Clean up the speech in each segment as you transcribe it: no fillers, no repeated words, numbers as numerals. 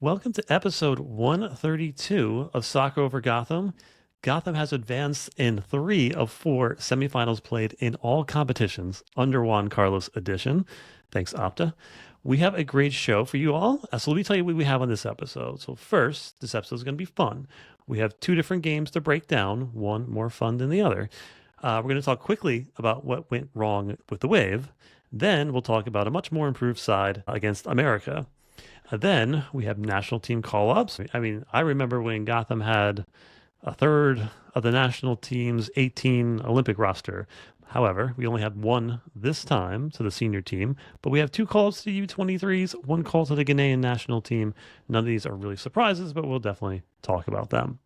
Welcome to episode 132 of Soccer Over Gotham. Gotham has advanced in 3 of 4 semifinals played in all competitions under Juan Carlos edition. Thanks, Opta. We have a great show for you all. So let me tell you what we have on this episode. So first, this episode is going to be fun. We have 2 different games to break down, one more fun than the other. We're going to talk quickly about what went wrong with the Wave. Then we'll talk about a much more improved side against America. Then we have national team call ups. I mean, I remember when Gotham had a third of the national team's 18 Olympic roster. However, we only had one this time to the senior team, but we have 2 calls to U23s, 1 call to the Ghanaian national team. None of these are really surprises, but we'll definitely talk about them.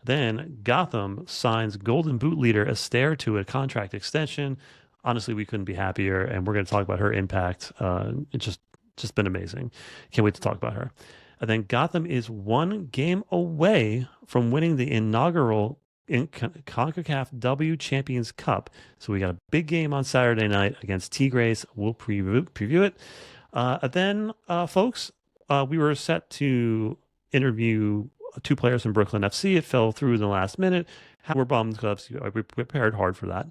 Then Gotham signs Golden Boot leader Esther to a contract extension. Honestly, we couldn't be happier, and we're going to talk about her impact. It's just been amazing. Can't wait to talk about her. And then Gotham is 1 game away from winning the inaugural Concacaf W Champions Cup. So we got a big game on Saturday night against Tigres. We'll preview it. Folks, we were set to interview 2 players from Brooklyn FC. It fell through in the last minute. We're bummed because we prepared hard for that.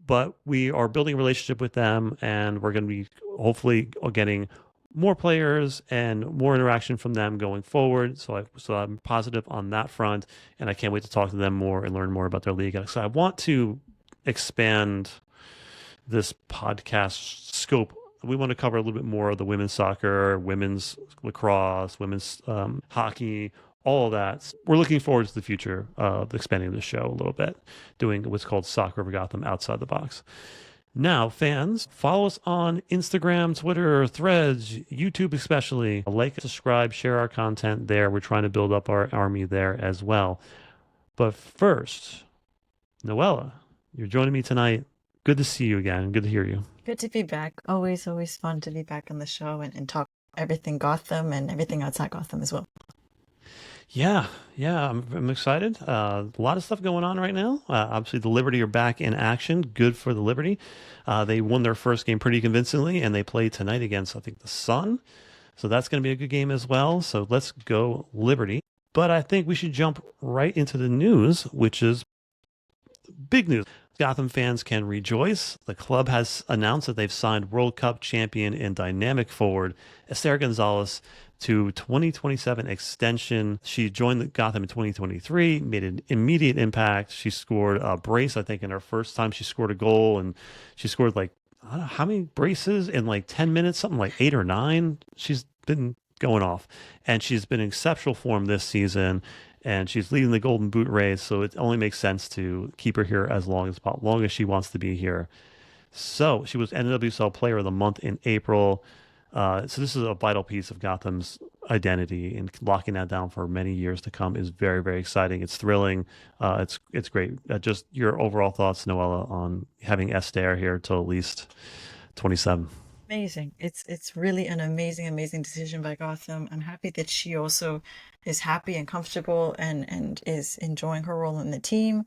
But we are building a relationship with them, and we're going to be hopefully getting more players and more interaction from them going forward. So I'm positive on that front, and I can't wait to talk to them more and learn more about their league. So I want to expand this podcast scope. We want to cover a little bit more of the women's soccer, women's lacrosse, women's hockey, all of that. We're looking forward to the future of expanding the show a little bit, doing what's called Soccer Over Gotham outside the box. Now, fans, follow us on Instagram, Twitter, Threads, YouTube especially. Like, subscribe, share our content there. We're trying to build up our army there as well. But first, Noela, you're joining me tonight. Good to see you again. Good to hear you. Good to be back. Always fun to be back on the show and talk everything Gotham and everything outside Gotham as well. Yeah, I'm excited. A lot of stuff going on right now. Obviously, the Liberty are back in action. Good for the Liberty. They won their first game pretty convincingly, and they play tonight against, I think, the Sun. So that's going to be a good game as well. So let's go Liberty. But I think we should jump right into the news, which is big news. Gotham fans can rejoice. The club has announced that they've signed World Cup champion and dynamic forward Esther Gonzalez to 2027 extension. She joined the Gotham in 2023, made an immediate impact. She scored a brace, I think, in her first time she scored a goal, and she scored like, I don't know how many braces in like 10 minutes, something like 8 or 9. She's been going off, and she's been in exceptional form this season, and she's leading the Golden Boot race, so it only makes sense to keep her here as long as she wants to be here. So she was NWSL Player of the Month in April. So this is a vital piece of Gotham's identity, and locking that down for many years to come is very, very exciting. It's thrilling. It's great. Just your overall thoughts, Noela, on having Esther here till at least 27. Amazing. It's really an amazing decision by Gotham. I'm happy that she also is happy and comfortable and is enjoying her role in the team.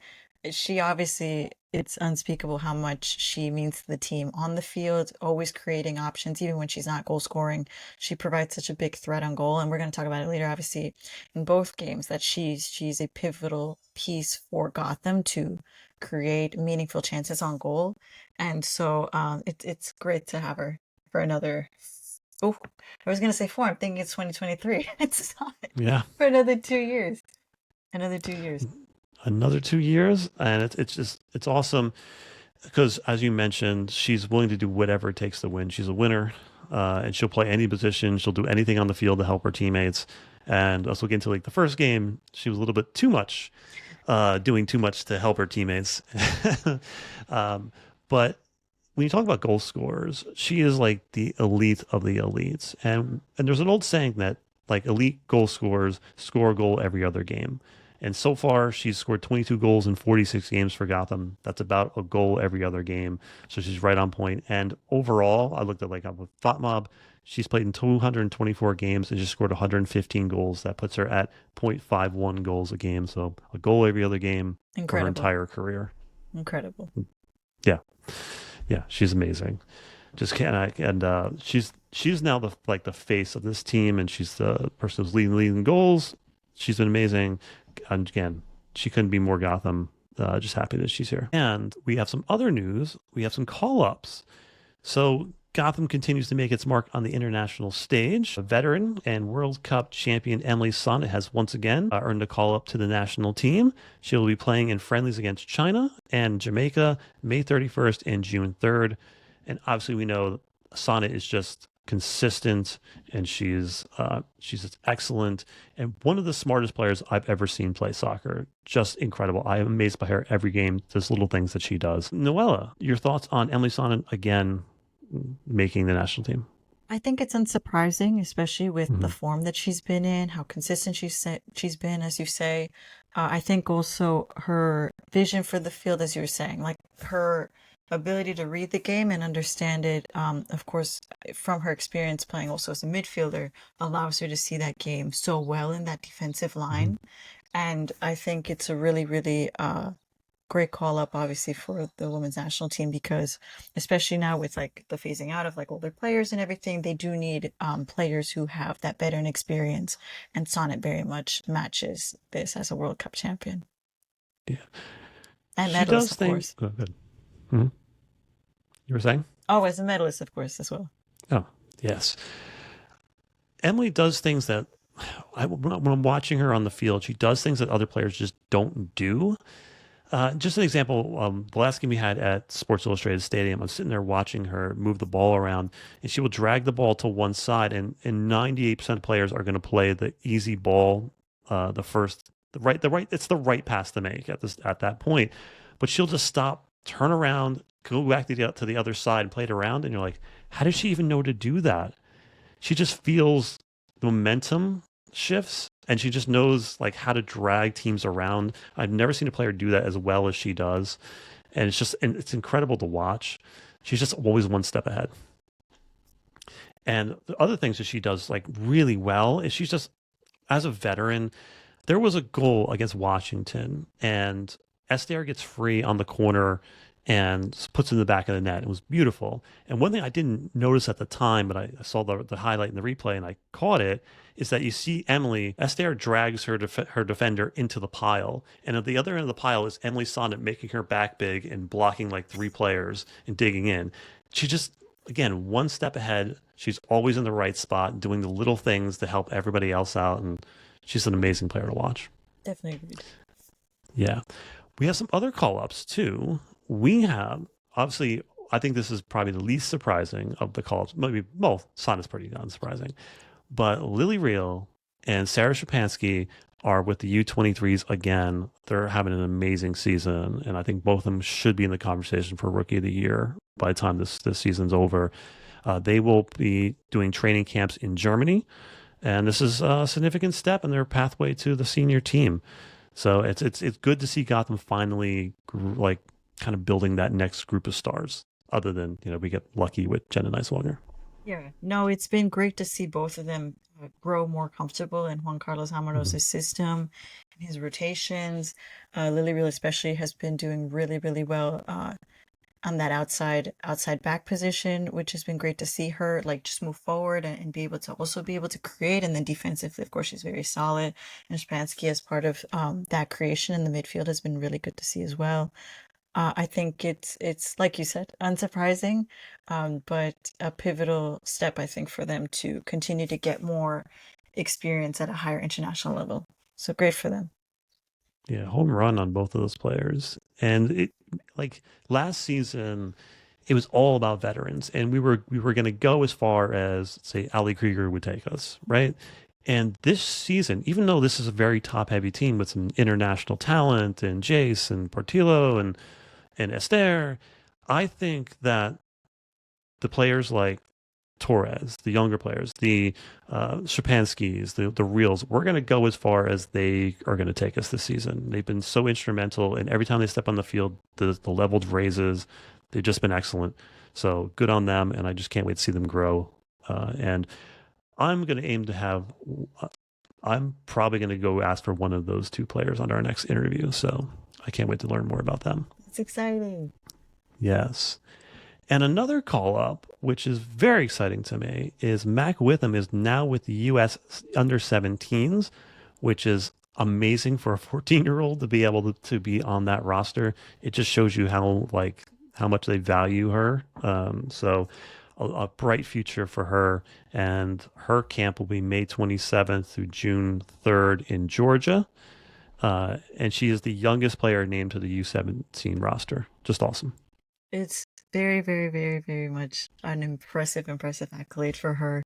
She obviously, it's unspeakable how much she means to the team on the field, always creating options, even when she's not goal scoring. She provides such a big threat on goal, and we're going to talk about it later, obviously, in both games, that she's a pivotal piece for Gotham to create meaningful chances on goal. And so it's great to have her for another. Oh, I was going to say 4. I'm thinking it's 2023. It's not. Yeah. For another 2 years. Another 2 years. Another 2 years, and it's awesome because, as you mentioned, she's willing to do whatever it takes to win. She's a winner, and she'll play any position. She'll do anything on the field to help her teammates. And also get into like the first game, she was a little bit too much, doing too much to help her teammates. But when you talk about goal scorers, she is like the elite of the elites. And there's an old saying that like elite goal scorers score a goal every other game. And so far, she's scored 22 goals in 46 games for Gotham. That's about a goal every other game. So she's right on point. And overall, I looked at like with FotMob, she's played in 224 games and just scored 115 goals. That puts her at 0.51 goals a game. So a goal every other game for her entire career. Incredible. Yeah. Yeah, she's amazing. Just can't. And she's now the face of this team, and she's the person who's leading goals. She's been amazing. And again, she couldn't be more Gotham. Just happy that she's here. And we have some other news. We have some call ups. So Gotham continues to make its mark on the international stage. A veteran and World Cup champion Emily Sonnett has once again earned a call up to the national team. She'll be playing in friendlies against China and Jamaica May 31st and June 3rd. And obviously, we know Sonnett is just consistent, and she's just excellent and one of the smartest players I've ever seen play soccer. Just incredible. I am amazed by her every game. Just little things that she does. Noela, your thoughts on Emily Sonnett again making the national team? I think it's unsurprising, especially with the Mhm. form that she's been in, how consistent she's been, as you say. I think also her vision for the field, as you were saying, like her ability to read the game and understand it, of course, from her experience playing also as a midfielder, allows her to see that game so well in that defensive Mhm. line. And I think it's a really, really great call up obviously for the women's national team because especially now with like the phasing out of like older players and everything, they do need players who have that veteran experience, and Sonnet very much matches this as a World Cup champion Yeah, and she medalist, does of think. course. Oh, good. Mhm. You were saying? Oh, as a medalist, of course, as well. Oh, yes. Emily does things that when I'm watching her on the field, she does things that other players just don't do. Just an example, the last game we had at Sports Illustrated Stadium, I'm sitting there watching her move the ball around, and she will drag the ball to one side, and 98% of players are going to play the easy ball, it's the right pass to make at that point. But she'll just stop, turn around, go back to the other side and play it around, and you're like, how does she even know to do that? She just feels the momentum shifts, and she just knows like how to drag teams around. I've never seen a player do that as well as she does, and it's incredible to watch. She's just always one step ahead. And the other things that she does like really well is she's just, as a veteran, there was a goal against Washington, and Esther gets free on the corner and puts it in the back of the net. It was beautiful. And one thing I didn't notice at the time, but I saw the highlight in the replay and I caught it, is that you see Esther drags her defender into the pile. And at the other end of the pile is Emily Sonnett making her back big and blocking like three players and digging in. She just, again, one step ahead. She's always in the right spot, doing the little things to help everybody else out. And she's an amazing player to watch. Definitely agreed. Yeah. We have some other call ups too. We have, obviously, I think this is probably the least surprising of the call ups. Maybe, well, Sonnett's pretty unsurprising. But Lily Reel and Sarah Shapansky are with the U23s again. They're having an amazing season. And I think both of them should be in the conversation for Rookie of the Year by the time this season's over. They will be doing training camps in Germany. And this is a significant step in their pathway to the senior team. So it's good to see Gotham finally like kind of building that next group of stars. Other than we get lucky with Jenna Nice-Wagner. Yeah, no, it's been great to see both of them grow more comfortable in Juan Carlos Mhm. Amoros's system and his rotations. Lily Real especially has been doing really, really well on that outside back position, which has been great to see her like just move forward and be able to also be able to create. And then defensively, of course, she's very solid. And Spansky as part of that creation in the midfield has been really good to see as well. I think it's like you said, unsurprising, but a pivotal step I think for them to continue to get more experience at a higher international level. So great for them. Yeah, home run on both of those players. And it, like last season, it was all about veterans, and we were going to go as far as say Ali Krieger would take us, right? And this season, even though this is a very top heavy team with some international talent and Jace and Portillo and Esther, I think that the players like Torres, the younger players, the Shapanskys, the Reels, we're going to go as far as they are going to take us this season. They've been so instrumental, and every time they step on the field, the level raises. They've just been excellent. So good on them, and I just can't wait to see them grow. And I'm going to aim to have. I'm probably going to go ask for one of those two players on our next interview. So I can't wait to learn more about them. It's exciting. Yes. And another call up, which is very exciting to me, is Mac Witham is now with the U.S. under 17s, which is amazing for a 14-year-old to be able to be on that roster. It just shows you how much they value her. So a bright future for her. And her camp will be May 27th through June 3rd in Georgia. And she is the youngest player named to the U17 roster. Just awesome. It's very, very, very, very much an impressive accolade for her.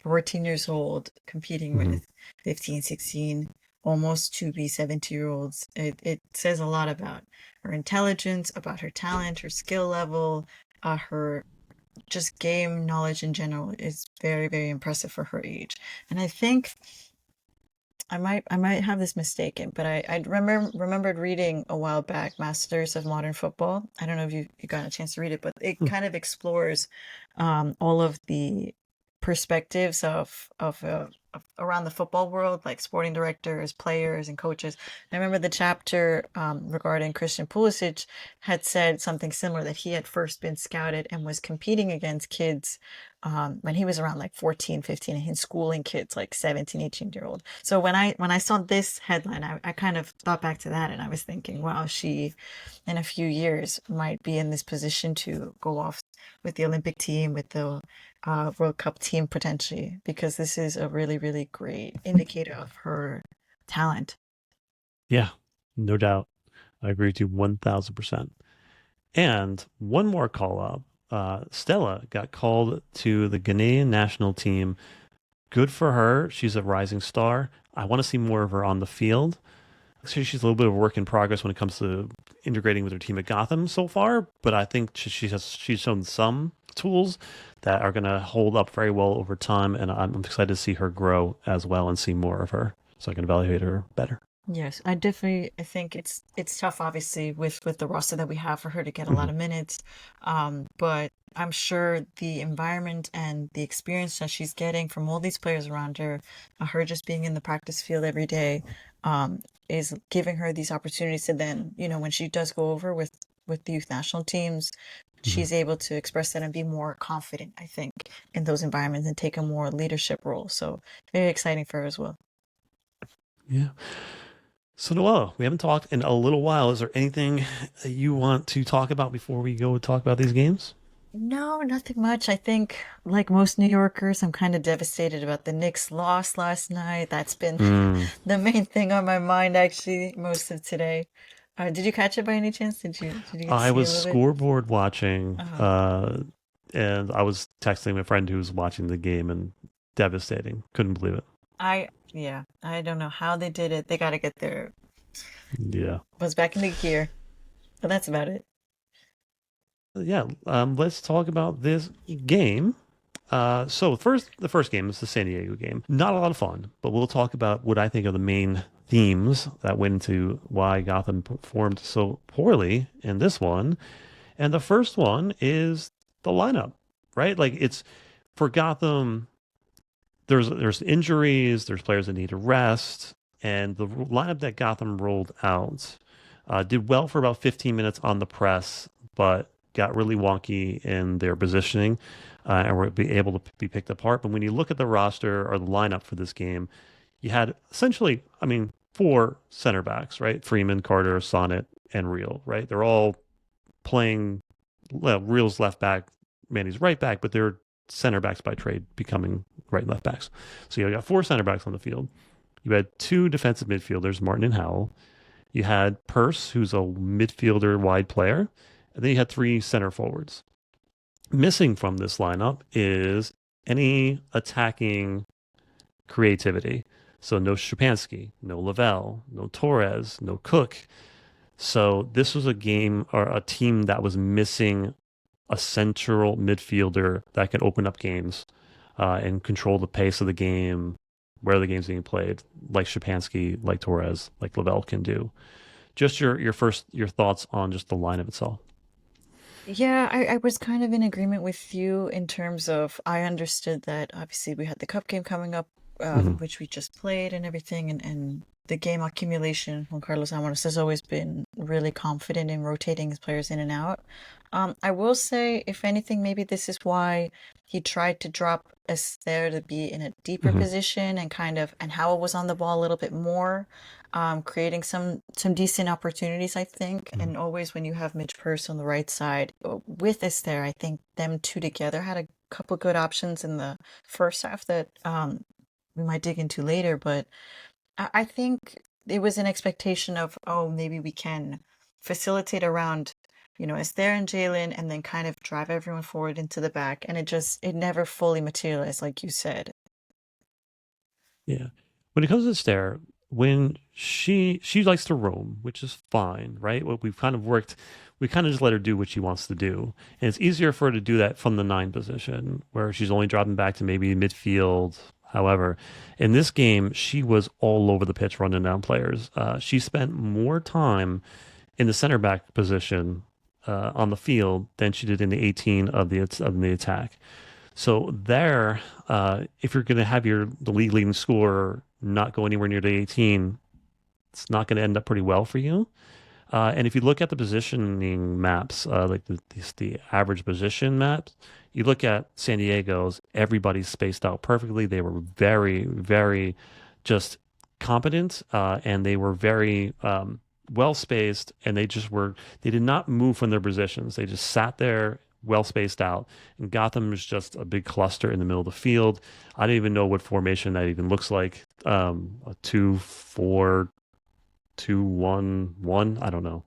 14 years old, competing Mhm. with 15, 16, almost to be 70-year-olds. It says a lot about her intelligence, about her talent, her skill level, her just game knowledge in general is very, very impressive for her age. And I think I might have this mistaken, but I remembered reading a while back Masters of Modern Football. I don't know if you got a chance to read it, but it Hmm. kind of explores all of the perspectives of around the football world, like sporting directors, players, and coaches. I remember the chapter regarding Christian Pulisic had said something similar, that he had first been scouted and was competing against kids when he was around like 14, 15, and he's schooling kids like 17, 18-year-old. So when I saw this headline, I kind of thought back to that, and I was thinking, wow, she in a few years might be in this position to go off with the Olympic team, with the World Cup team potentially, because this is a really, really great indicator of her talent. Yeah, no doubt. I agree with you 1000%. And one more call up. Stella got called to the Ghanaian national team. Good for her. She's a rising star. I want to see more of her on the field. So she's a little bit of a work in progress when it comes to integrating with her team at Gotham so far, but I think she's shown some tools that are going to hold up very well over time, and I'm excited to see her grow as well and see more of her, so I can evaluate her better. Yes, I think it's tough, obviously, with the roster that we have, for her to get a lot Mhm. of minutes. But I'm sure the environment and the experience that she's getting from all these players around her, her just being in the practice field every day, is giving her these opportunities to then, when she does go over with the youth national teams, Mhm. she's able to express that and be more confident, I think, in those environments and take a more leadership role. So very exciting for her as well. Yeah. So Noella, we haven't talked in a little while. Is there anything that you want to talk about before we go talk about these games? No, nothing much. I think, like most New Yorkers, I'm kind of devastated about the Knicks loss last night. That's been Mm. the main thing on my mind, actually, most of today. Did you catch it by any chance? Did you get to I see a was little bit? scoreboard watching, Uh, and I was texting my friend who was watching the game, and devastating. Couldn't believe it. yeah, I don't know how they did it. They got to get their Yeah. buzz back into gear, but that's about it. Yeah. Let's talk about this game. So first, the first game is the San Diego game. Not a lot of fun, but we'll talk about what I think are the main themes that went into why Gotham performed so poorly in this one. And the first one is the lineup, right? Like it's for Gotham. There's injuries. There's players that need to rest, and the lineup that Gotham rolled out did well for about 15 minutes on the press, but got really wonky in their positioning, and were be able to be picked apart. But when you look at the roster or the lineup for this game, you had essentially, I mean, four center backs, right? Freeman, Carter, Sonnett, and Real, right? They're all playing, well, Real's left back, Manny's right back, but they're center backs by trade, becoming right and left backs. So you got four center backs on the field. You had two defensive midfielders, Martin and Howell. You had Purse, who's a midfielder wide player. And then you had three center forwards. Missing from this lineup is any attacking creativity. So no Shapansky, no Lavelle, no Torres, no Cook. So this was a game or a team that was missing a central midfielder that can open up games and control the pace of the game, where the game's being played, like Shapansky, like Torres, like Lavelle can do. Just your thoughts on just the lineup itself. Yeah, I was kind of in agreement with you in terms of, I understood that obviously we had the cup game coming up, Mm-hmm. which we just played and everything, and the game accumulation, Juan Carlos Amaros has always been really confident in rotating his players in and out. I will say, if anything, maybe this is why he tried to drop Esther to be in a deeper Hmm. position and kind of, and Howell was on the ball a little bit more, creating some decent opportunities, I think. Hmm. And always when you have Mitch Purse on the right side with Esther, I think them two together had a couple good options in the first half that we might dig into later, but I think it was an expectation of, oh, maybe we can facilitate around, Esther and Jalen and then kind of drive everyone forward into the back. And it never fully materialized, like you said. Yeah. When it comes to Esther, when she likes to roam, which is fine, right? What we've kind of worked, we kind of just let her do what she wants to do, and it's easier for her to do that from the nine position, where she's only dropping back to maybe midfield. However, in this game, she was all over the pitch running down players. She spent more time in the center back position on the field than she did in the 18 of the attack. So there, if you're going to have the league leading scorer not go anywhere near the 18, it's not going to end up pretty well for you. And if you look at the positioning maps, like the average position maps, you look at San Diego's, everybody's spaced out perfectly. They were very, very just competent, and they were very well spaced, and they did not move from their positions. They just sat there well spaced out. And Gotham is just a big cluster in the middle of the field. I don't even know what formation that even looks like. A 2-4-2-1-1. I don't know.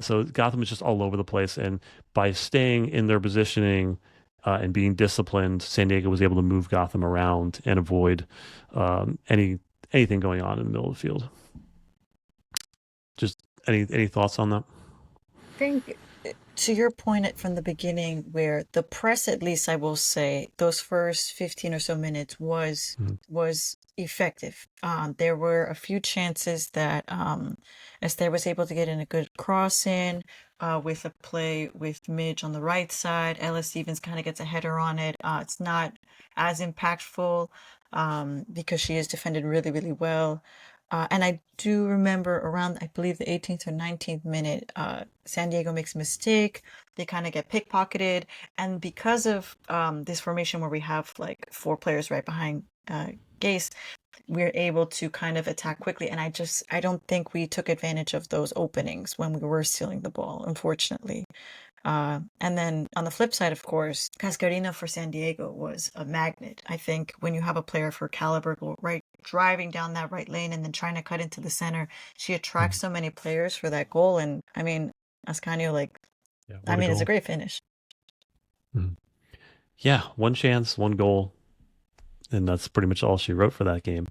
So Gotham is just all over the place, and by staying in their positioning and being disciplined, San Diego was able to move Gotham around and avoid anything going on in the middle of the field. Just any thoughts on that? Think to your point from the beginning, where the press, at least I will say, those first 15 or so minutes Mhm. was effective. There were a few chances that Esther was able to get in a good cross in with a play with Midge on the right side. Ella Stevens kind of gets a header on it. It's not as impactful because she is defended really, really well. And I do remember around, I believe, the 18th or 19th minute, San Diego makes a mistake. They kind of get pickpocketed. And because of this formation where we have like four players right behind Gase, we're able to kind of attack quickly. And I don't think we took advantage of those openings when we were stealing the ball, unfortunately. And then on the flip side, of course, Cascarino for San Diego was a magnet. I think when you have a player for caliber right driving down that right lane and then trying to cut into the center, she attracts Mhm. so many players for that goal. And I mean, Ascanio, Yeah, I what a mean, it's a goal. great finish. Mhm. Yeah, one chance, one goal, and that's pretty much all she wrote for that game.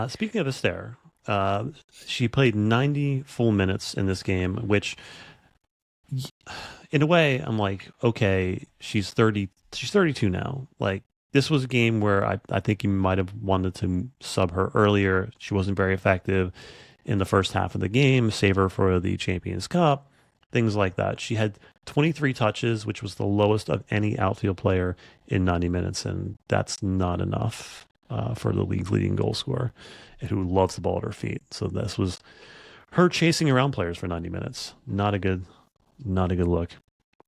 Speaking of Esther, uh, she played 90 full minutes in this game, which in a way, I'm like, okay, she's 30, she's 32 now. Like, this was a game where I think you might have wanted to sub her earlier. She wasn't very effective in the first half of the game, save her for the Champions Cup, things like that. She had 23 touches, which was the lowest of any outfield player in 90 minutes, and that's not enough for the league's leading goal scorer who loves the ball at her feet. So this was her chasing around players for 90 minutes. Not a good look.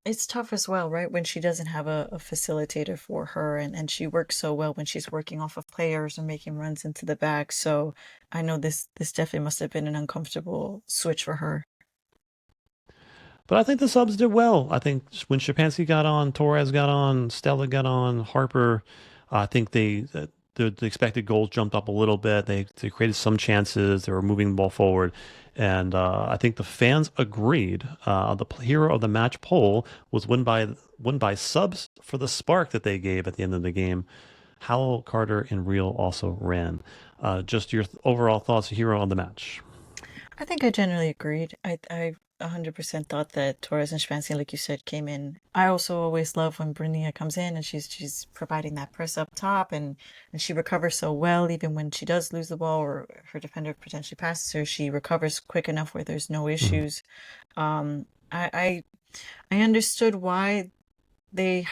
It's tough as well, right? When she doesn't have a facilitator for her and she works so well when she's working off of players or making runs into the back. So I know this definitely must have been an uncomfortable switch for her. But I think the subs did well. I think when Shapansky got on, Torres got on, Stella got on, Harper, I think the expected goals jumped up a little bit. They created some chances. They were moving the ball forward, and I think the fans agreed. The hero of the match poll was won by subs for the spark that they gave at the end of the game. Howell, Carter, and Real also ran. Just your overall thoughts, hero of the match. I think I generally agreed. I 100% thought that Torres and Spansky, like you said, came in. I also always love when Brunia comes in and she's providing that press up top and she recovers so well even when she does lose the ball or her defender potentially passes her, she recovers quick enough where there's no Mhm. issues. I understood why they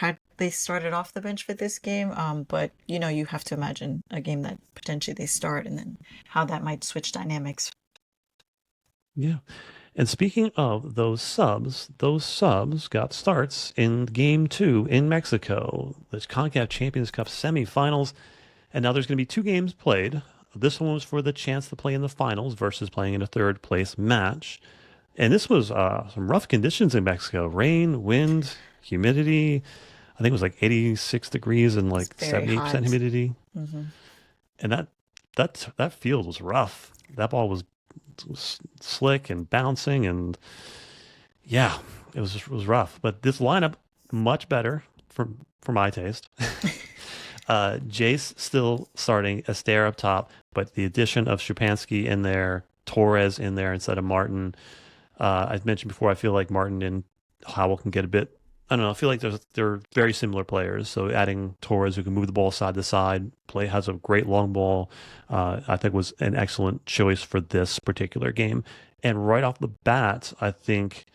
they started off the bench for this game. But you know, you have to imagine a game that potentially they start and then how that might switch dynamics. Yeah. And speaking of those subs got starts in game two in Mexico, the Concacaf Champions Cup semifinals. And now there's going to be two games played. This one was for the chance to play in the finals versus playing in a third place match. And this was some rough conditions in Mexico: rain, wind, humidity. I think it was like 86 degrees and It's like very 78% hot. humidity. Hmm. And that field was rough. That ball was slick and bouncing, and yeah, it was rough. But this lineup much better for my taste. Jace still starting, Esther up top, but the addition of Shupansky in there, Torres in there instead of Martin. I mentioned before, I feel like Martin and Howell can get a bit. I don't know. I feel like they're very similar players. So adding Torres who can move the ball side to side, play has a great long ball, I think was an excellent choice for this particular game. And right off the bat, I think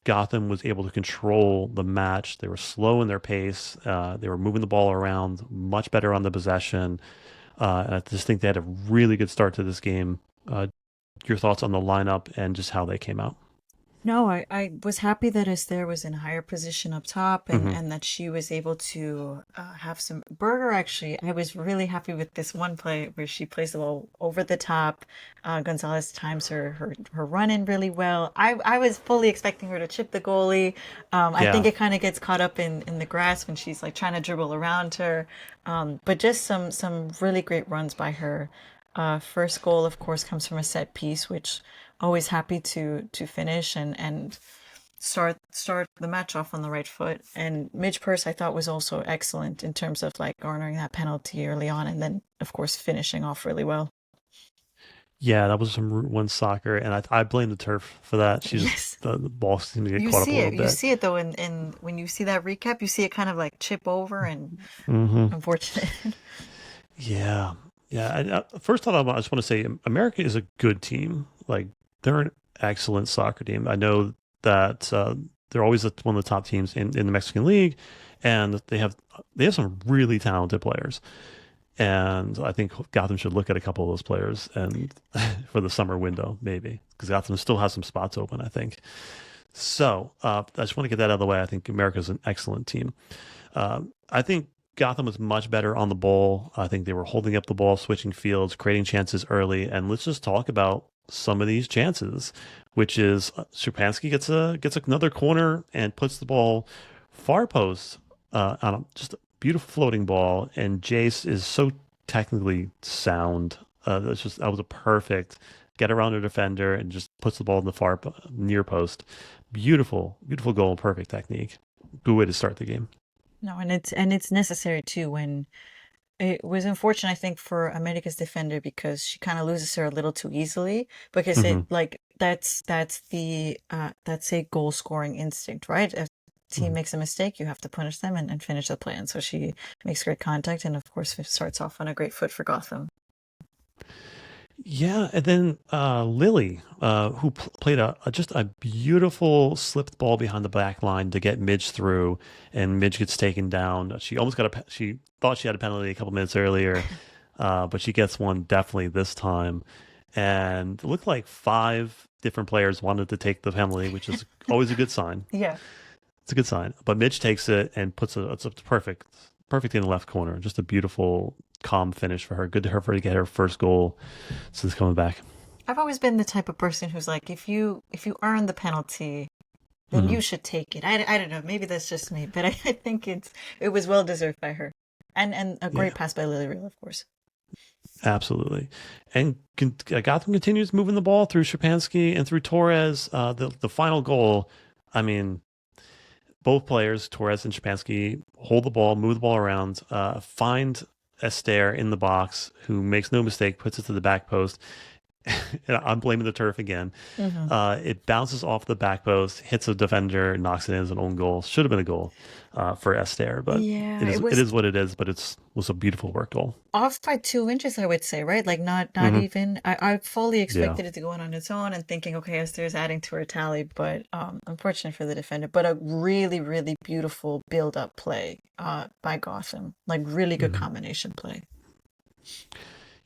Gotham was able to control the match. They were slow in their pace. They were moving the ball around much better on the possession. And I just think they had a really good start to this game. Your thoughts on the lineup and just how they came out? No, I was happy that Esther was in a higher position up top Hmm. and that she was able to have some Berger. Actually, I was really happy with this one play where she plays the ball over the top. Gonzalez times her run in really well. I was fully expecting her to chip the goalie. I think Yeah. it kind of gets caught up in the grass when she's like trying to dribble around her. But just some really great runs by her. First goal, of course, comes from a set piece, which always happy to finish and start the match off on the right foot. And Midge Purse, I thought, was also excellent in terms of like garnering that penalty early on, and then of course finishing off really well. Yeah, that was some Route One soccer, and I blame the turf for that. She just Yes, the ball seemed to get you caught up a see little it. You bit. see it though, in when you see that recap, you see it kind of like chip over and Hmm. unfortunate. Yeah, yeah. First off, I just want to say America is a good team. Like they're an excellent soccer team. I know that they're always one of the top teams in the Mexican League, and they have some really talented players. And I think Gotham should look at a couple of those players and for the summer window, maybe, because Gotham still has some spots open, I think. So I just want to get that out of the way. I think America's an excellent team. I think Gotham was much better on the ball. I think they were holding up the ball, switching fields, creating chances early. And let's just talk about some of these chances, which is Shupansky gets another corner and puts the ball far post on just a beautiful floating ball. And Jace is so technically sound. That was a perfect get around a defender and just puts the ball in the far near post. Beautiful, beautiful goal, perfect technique. Good way to start the game. No, and it's necessary too when it was unfortunate, I think, for America's defender because she kind of loses her a little too easily because it Hmm. like that's a goal scoring instinct, right? If a team Hmm. makes a mistake, you have to punish them and finish the play. And so she makes great contact and of course it starts off on a great foot for Gotham. Yeah, and then Lily, who played just a beautiful slipped ball behind the back line to get Midge through, and Midge gets taken down. She almost got she thought she had a penalty a couple minutes earlier, but she gets one definitely this time. And it looked like five different players wanted to take the penalty, which is always a good sign. Yeah. It's a good sign. But Midge takes it and it's a perfect in the left corner. Just a beautiful, calm finish for her. Good to her for her to get her first goal since coming back. I've always been the type of person who's like, if you earn the penalty, then Hmm. you should take it. I don't know, maybe that's just me, but I think it was well deserved by her. And a Yeah, great pass by Lily Real, of course. absolutely. And Gotham continues moving the ball through Shapansky and through Torres. The final goal, I mean, both players, Torres and Shapansky, hold the ball, move the ball around, find Esther in the box, who makes no mistake, puts it to the back post. And I'm blaming the turf again. Hmm. It bounces off the back post, hits a defender, knocks it in as an own goal. Should have been a goal for Esther, but Yeah, it is it it was is what it is. But it's was a beautiful work goal. off by 2 inches, I would say, right? Like not Hmm. even. I fully Yeah. expected it to go in on its own and thinking, okay, Esther's adding to her tally, but unfortunate for the defender. But a really, really beautiful build-up play by Gotham. Like really good Hmm. combination play.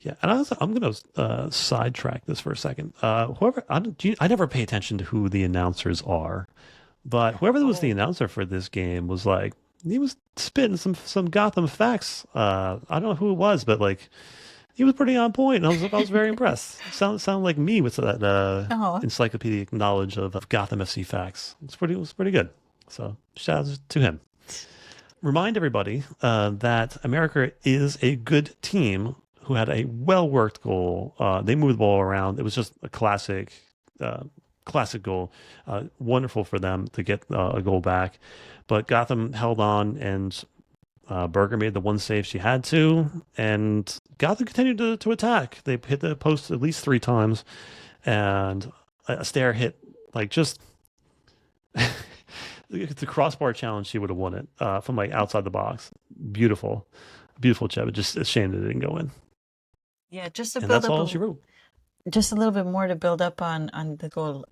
Yeah, and I'm going to sidetrack this for a second. Whoever I never pay attention to who the announcers are, but whoever was the Oh. announcer for this game was like he was spitting some Gotham facts. I don't know who it was, but like he was pretty on point, and I was very impressed. Sound like me with that Oh. encyclopedic knowledge of Gotham FC facts. It was pretty good. So shout out to him. Remind everybody that America is a good team who had a well worked goal. They moved the ball around. It was just a uh, classic goal. Wonderful for them to get a goal back. But Gotham held on, and Berger made the one save she had to, and Gotham continued to attack. They hit the post at least 3 times, and Astaire hit like just the crossbar challenge. She would have won it from like outside the box. Beautiful, beautiful chip. Just a shame that it didn't go in. Yeah, just to And build that's up all a she wrote. just a little bit more to build up on the goal.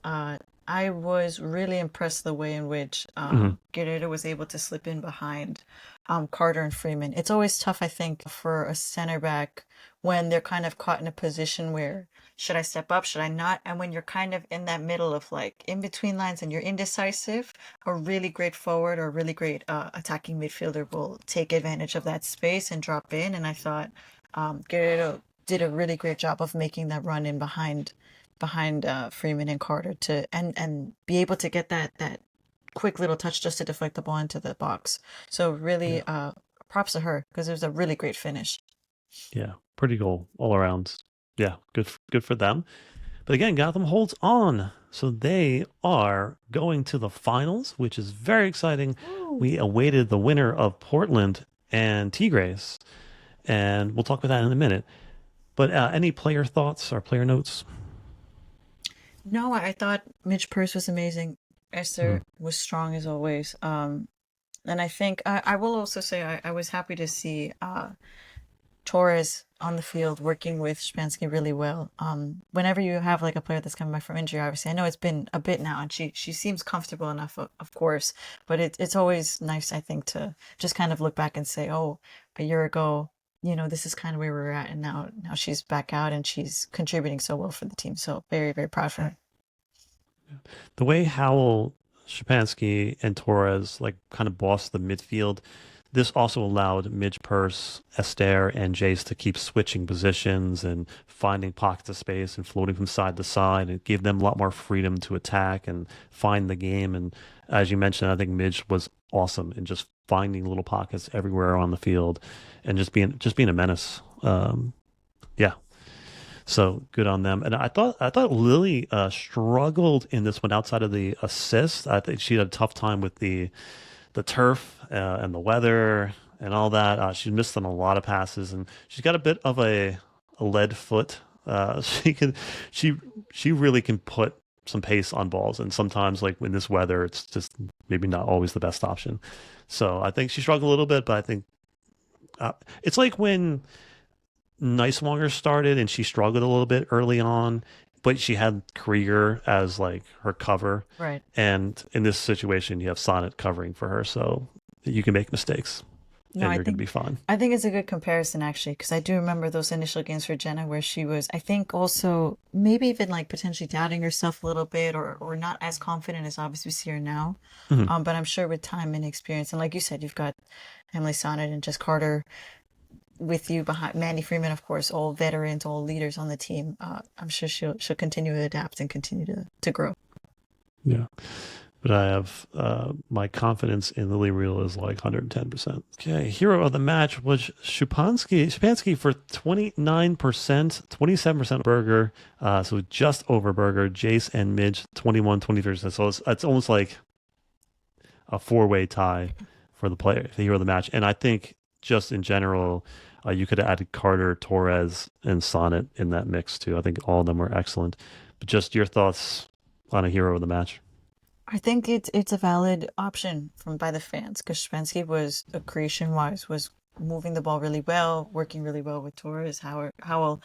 I was really impressed the way in which Hmm. Guerrero was able to slip in behind Carter and Freeman. It's always tough, I think, for a center back when they're kind of caught in a position where should I step up, should I not? And when you're kind of in that middle of like in between lines and you're indecisive, a really great forward or a really great attacking midfielder will take advantage of that space and drop in. And I thought Guerrero did a really great job of making that run in behind Freeman and Carter to and be able to get that quick little touch just to deflect the ball into the box. So really Yeah, props to her because it was a really great finish. yeah, pretty cool all around. Yeah, good for them. But again, Gotham holds on, so they are going to the finals, which is very exciting. Woo. We awaited the winner of Portland and Tigres, and we'll talk about that in a minute. But any player thoughts or player notes? No, I thought Midge Purce was amazing. Hmm. Esther was strong as always. And I think I will also say I was happy to see Torres on the field working with Szymanski really well. Whenever you have like a player that's coming back from injury, obviously, I know it's been a bit now, and she seems comfortable enough, of course. But it's always nice, I think, to just kind of look back and say, oh, a year ago, this is kind of where we were at, and now she's back out and she's contributing so well for the team. So very, very proud for her. The way Howell, Shapansky, and Torres like kind of bossed the midfield, this also allowed Midge Purse, Esther, and Jace to keep switching positions and finding pockets of space and floating from side to side. It gave them a lot more freedom to attack and find the game. And as you mentioned, I think Midge was awesome in just finding little pockets everywhere on the field and just being a menace. Yeah, so good on them. And I thought Lily struggled in this one outside of the assist. I think she had a tough time with the turf and the weather and all that. She missed on a lot of passes, and she's got a bit of a lead foot. She can she she really can put some pace on balls, and sometimes like in this weather, it's just maybe not always the best option. So I think she struggled a little bit, but I think it's like when Nicewanger started and she struggled a little bit early on, but she had Krieger as like her cover. Right. And in this situation, you have Sonnett covering for her, so you can make mistakes No, and I you're going to think be fine. I think it's a good comparison actually, because I do remember those initial games for Jenna where she was, I think, also maybe even like potentially doubting herself a little bit or not as confident as obviously we see her now. Mhm. But I'm sure with time and experience, and like you said, you've got Emily Sonnet and Jess Carter with you behind Mandy Freeman, of course, all veterans, all leaders on the team. I'm sure she'll continue to adapt and continue to grow. Yeah. But I have my confidence in Lily Reel is like 110%. Okay, hero of the match was Shupansky for 29%, 27% Burger, so just over Burger. Jace and Midge 21, 23%. So it's almost like a four-way tie for the hero of the match. And I think just in general, You could have added Carter, Torres, and Sonnett in that mix too. I think all of them were excellent. But just your thoughts on a hero of the match. I think it's a valid option from by the fans because Spenske was creation wise was moving the ball really well, working really well with Torres, Howell,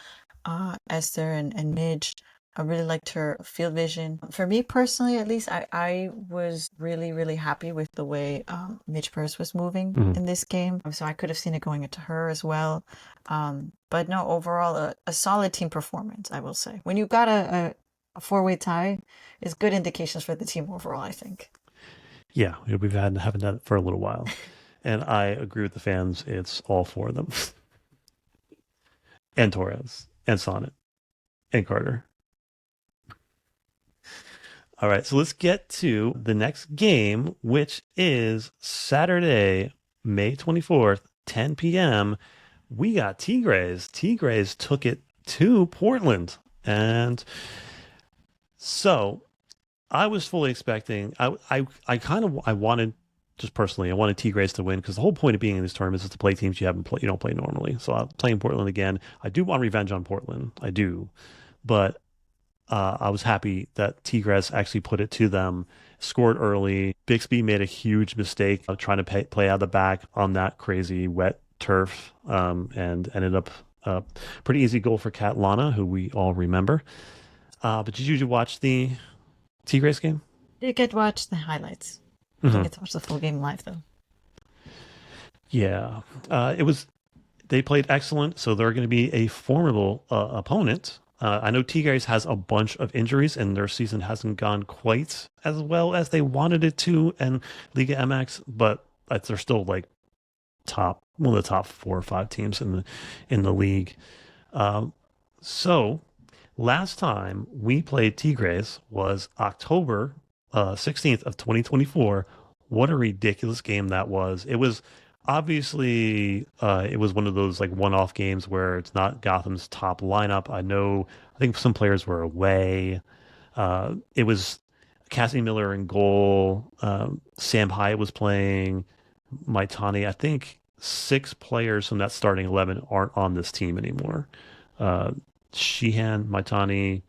Esther, and Midge. I really liked her field vision. For me personally, at least, I was really, really happy with the way Midge Purse was moving Mhm. in this game. So I could have seen it going into her as well. But no, overall, a solid team performance, I will say. When you got a four-way tie, is good indications for the team overall, I think. Yeah, we've had haven't done it for a little while, and I agree with the fans. It's all four of them, and Torres, and Sonnet, and Carter. All right, so let's get to the next game, which is Saturday, May 24th, 10 p.m. We got Tigres. Tigres took it to Portland, and so I was fully expecting. I wanted, just personally, I wanted Tigres to win because the whole point of being in these tournaments is to play teams you don't play normally. So I'm playing Portland again. I do want revenge on Portland. I do, but I was happy that Tigres actually put it to them, scored early. Bixby made a huge mistake of trying to play out of the back on that crazy wet turf, and ended up a pretty easy goal for Catlana, who we all remember. But did you watch the Tigres game? Did get to watch the highlights. Didn't Mm-hmm. get to watch the full game live though. Yeah, it was. They played excellent, so they're going to be a formidable opponent. I know Tigres has a bunch of injuries, and their season hasn't gone quite as well as they wanted it to in Liga MX, but they're still like one of the top 4 or 5 teams in the league. Um, so last time we played Tigres was October 16th of 2024. What a ridiculous game that was. It was obviously it was one of those like one-off games where it's not Gotham's top lineup. I think some players were away. It was Cassie Miller in goal. Sam Hyatt was playing. Maitani. I think 6 players from that starting 11 aren't on this team anymore. Uh, Sheehan, Maitani,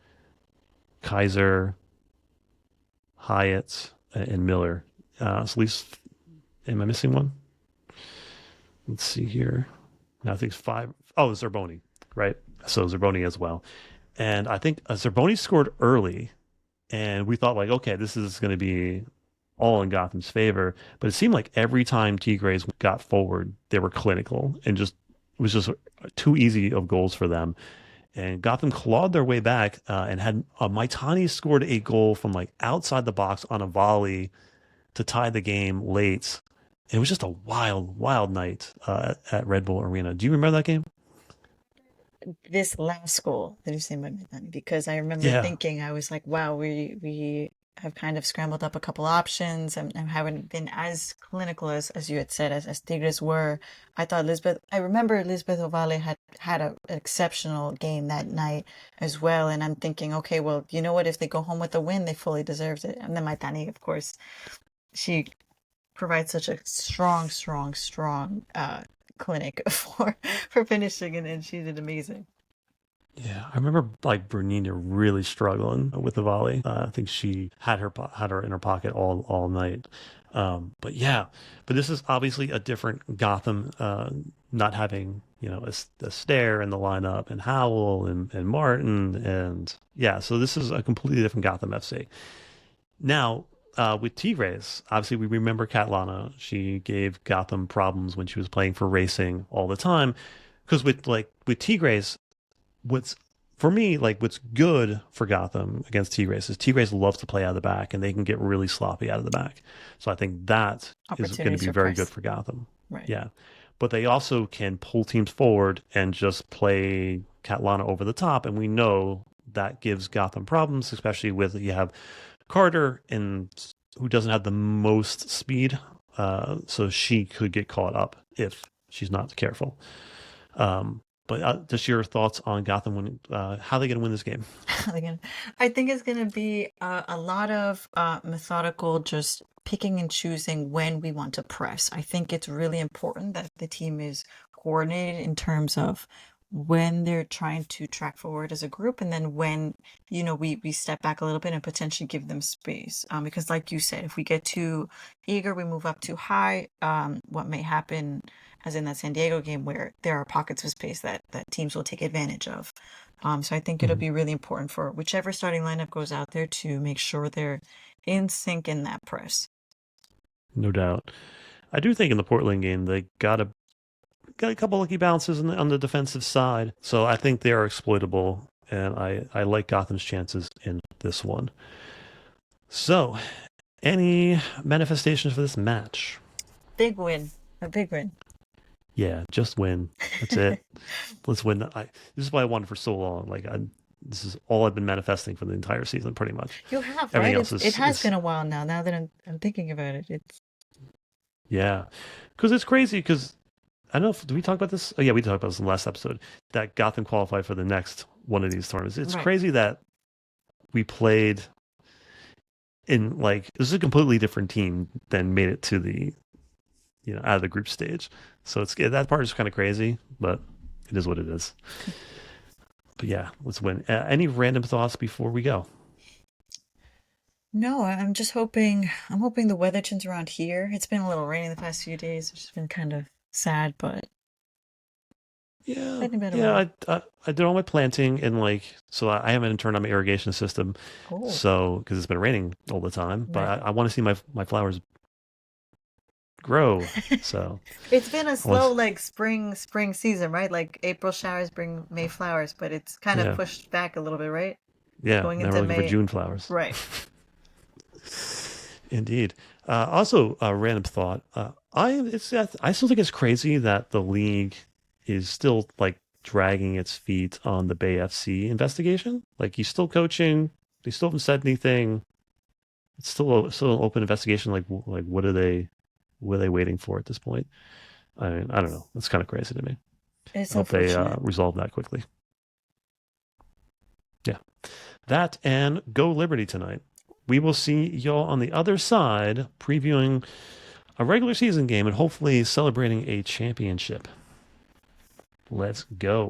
Kaiser, Hyatt, and Miller. So at least, am I missing one? Let's see here. No, I think it's 5. Oh, Zerboni, right? So Zerboni as well. And I think Zerboni scored early, and we thought like, okay, this is going to be all in Gotham's favor. But it seemed like every time Tigres got forward, they were clinical and just it was just too easy of goals for them. And Gotham clawed their way back, and had Maitani scored a goal from like outside the box on a volley to tie the game late. It was just a wild, wild night at Red Bull Arena. Do you remember that game? This last goal that you say by Midnight, because I remember Yeah. thinking I was like, wow, we have kind of scrambled up a couple options and haven't been as clinical as you had said as Tigres were. I remember Lisbeth Ovale had an exceptional game that night as well, and I'm thinking, okay, well, you know what? If they go home with a win, they fully deserved it. And then Maitani, of course, she provides such a strong clinic for finishing, and she did amazing. Yeah, I remember like Bernina really struggling with the volley. I think she had her in her pocket all night. But yeah, but this is obviously a different Gotham, not having Esther in the lineup and Howell and Martin, and yeah, so this is a completely different Gotham FC. Now, with Tigres, obviously we remember Catlana. She gave Gotham problems when she was playing for Racing all the time. Because with Tigres, what's for me like what's good for Gotham against Tigres is Tigres loves to play out of the back and they can get really sloppy out of the back. So I think that is going to Opportunities be for very good press. for Gotham. Right. Yeah. But they also can pull teams forward and just play Catlana over the top. And we know that gives Gotham problems, especially with you have Carter and who doesn't have the most speed. So she could get caught up if she's not careful. But just your thoughts on Gotham winning, how are they going to win this game? Again, I think it's going to be a lot of methodical, just picking and choosing when we want to press. I think it's really important that the team is coordinated in terms of when they're trying to track forward as a group, and then when, we step back a little bit and potentially give them space. Because like you said, if we get too eager, we move up too high, what may happen, as in that San Diego game, where there are pockets of space that teams will take advantage of. So I think it'll Mhm. be really important for whichever starting lineup goes out there to make sure they're in sync in that press. No doubt. I do think in the Portland game they got a couple lucky bounces on the defensive side, so I think they are exploitable, and I like Gotham's chances in this one. So, any manifestations for this match? Big win, a big win. Yeah, just win. That's it. Let's win. This is what I wanted for so long. This is all I've been manifesting for the entire season, pretty much. You have, Everything right? else It has is been a while now. Now that I'm thinking about it, it's yeah, because it's crazy. Because I don't know. Did we talk about this? Oh yeah, we talked about this in the last episode. That Gotham qualified for the next one of these tournaments. It's right. crazy that we played in this is a completely different team than made it to the out of the group stage. So that part is kind of crazy, but it is what it is. But yeah, let's win. Any random thoughts before we go? No, I'm just hoping. I'm hoping the weather turns around here. It's been a little rainy the past few days, which has been kind of sad, but Yeah, getting better yeah. weather. I did all my planting and so I haven't turned on my irrigation system, Oh, so because it's been raining all the time. But right. I want to see my flowers grow. So It's been a I want slow like spring season, right? Like April showers bring May flowers, but it's kind of yeah, pushed back a little bit, right? yeah. Going Now we're into looking for May. June flowers. Right. Indeed. Also, a random thought. I still think it's crazy that the league is still dragging its feet on the Bay FC investigation. He's still coaching. They still haven't said anything. It's still an open investigation. What are they waiting for at this point? I mean, I don't know. It's kind of crazy to me. It's I hope they unfortunate. resolve that quickly. Yeah, that and go Liberty tonight. We will see y'all on the other side, previewing a regular season game and hopefully celebrating a championship. Let's go.